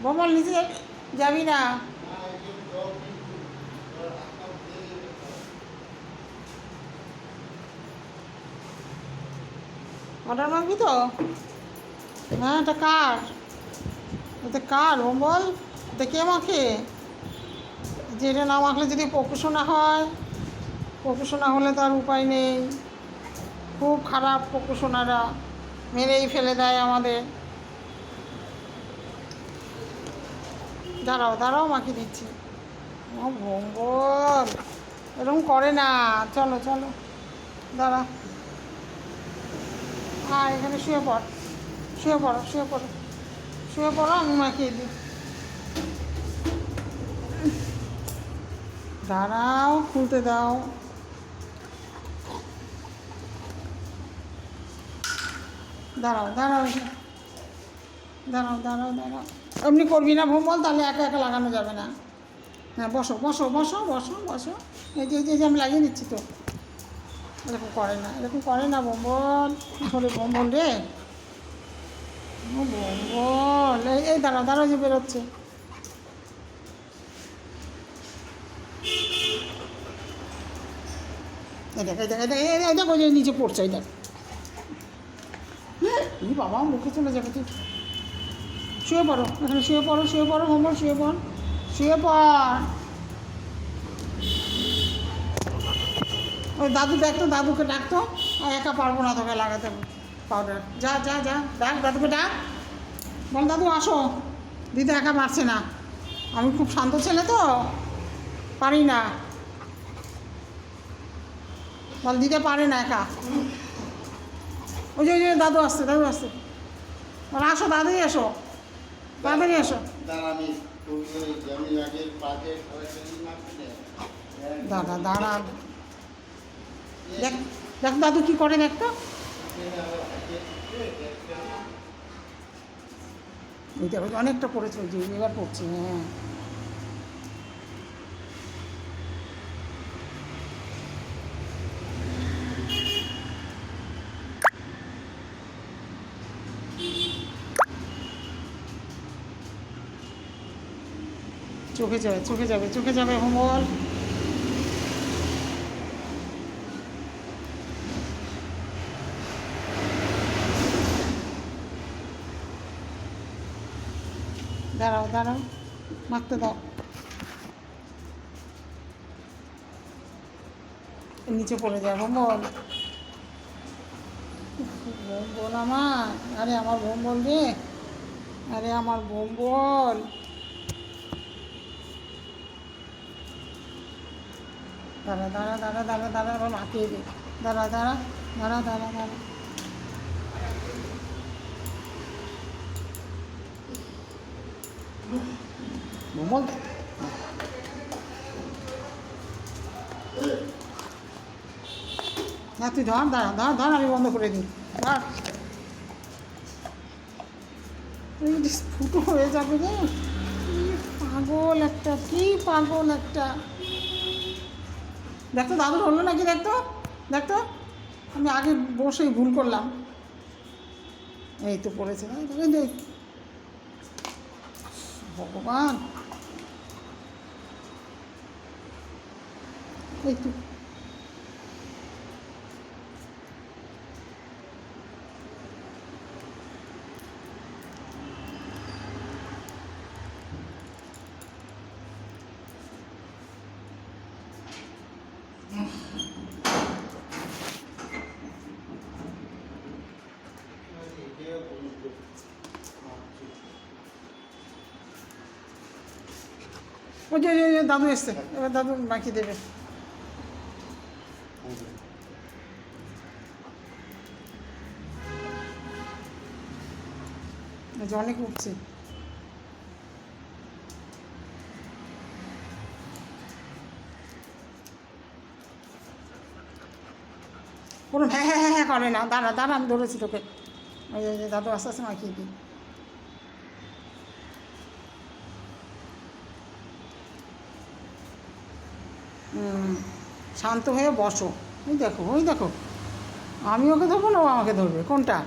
ভ্রমণ নিচে যাবি না? অর্ডার মারবি তো? হ্যাঁ, এটা কার? এটা কার বল? এটা কে মাখে? যে এটা না মাখলে যদি প্রকাশনা হয়, প্রকাশনা হলে তার উপায় নেই। খুব খারাপ প্রকাশনারা, মেরেই ফেলে দেয় আমাদের। দাঁড়াও দাঁড়াও, মাখিয়ে দিচ্ছি। ও ভঙ্গল এরকম করে না। চলো চলো, দাঁড়া। হ্যাঁ, এখানে শুয়ে পড়, শুয়ে পড়ো, শুয়ে পড়ো, শুয়ে পড়ো, আমি মাখিয়ে দিই। দাঁড়াও, খুলতে দাও। দাঁড়াও দাঁড়াও, দাঁড়াও দাঁড়াও দাঁড়াও। এমনি করবি না ভোমল, তাহলে একা একা লাগানো যাবে না। হ্যাঁ, বসো বসো বসো বসো বসো। এই যে আমি লাগিয়ে দিচ্ছি তো। এরকম করে না, এরকম করে না ভোমল। আসলে ভোমল রে, ও ভোমল। এই দাঁড়াও দাঁড়াও, যে বেরোচ্ছে। এই দেখ, এই দেখ, এই দেখ, ওই যে নিচে পড়ছে, এই দেখ। এই বাবা, মুখে চলে যাবে তুই। শুয়ে পড়ো, এখানে শুয়ে পড়ো, শুয়ে পড়ো ভোমল, শুয়ে পড়, শুয়ে পড়। ওই দাদু দেখতো, দাদুকে ডাকতো। আর একা পারবো না তোকে লাগাতে পাউডার। যা যা যা, ডাক দাদুকে, ডাক। বল দাদু আসো, দিদি একা পারছে না। আমি খুব শান্ত ছেলে তো, পারি না। বল দিতে পারে না একা। ওই যে দাদু আসছে, দাদু আসছে। বল আসো, দাদুই এসো, তাড়াতাড়ি এসো। দাদা দাঁড়া, দেখ দেখ দাদু কি করে, দেখ তো। এইটা অনেকটা পড়েছে, ওই যে এবার পড়ছে। হ্যাঁ, চোখে যাবে, চোখে যাবে, চোখে যাবে ভোমল। দাঁড়াও দাঁড়াও, মাখতে দাও। নিচে পড়ে যায় ভোমল। ভোমল আমার, আরে আমার ভোমল রে, আরে আমার ভোমল। দাঁড়া দাঁড়া দাঁড়া দাঁড়া দাঁড়া, এবার মাখিয়ে দে। দাঁড়া দাঁড়া দাঁড়া দাঁড়া দাঁড়া। ভোমল, না তুই ধর, দাঁড়া ধর ধর, আমি বন্ধ করে দিই, ধর। ফুটো হয়ে যাবে রে। পাগল একটা, কি পাগল একটা। দেখতো দাদুর হলো নাকি, দেখতো দেখতো। আমি আগে বসেই ভুল করলাম। এই তো পড়েছে, ভগবান। এই তো ওই যে দাদু এসছে, এবার দাদু মাখিয়ে দেবে। অনেক উঠছে। কোনো হ্যাঁ হ্যাঁ হ্যাঁ হ্যাঁ করে না। দাঁড়া দাঁড়া, আমি ধরেছি তোকে। ওই যে দাদু আস্তে আস্তে মাখিয়ে দিই। শান্ত হয়ে বসো। ওই দেখো, ওই দেখো, আমি ওকে ধরবো না, ও আমাকে ধরবে, কোনটা?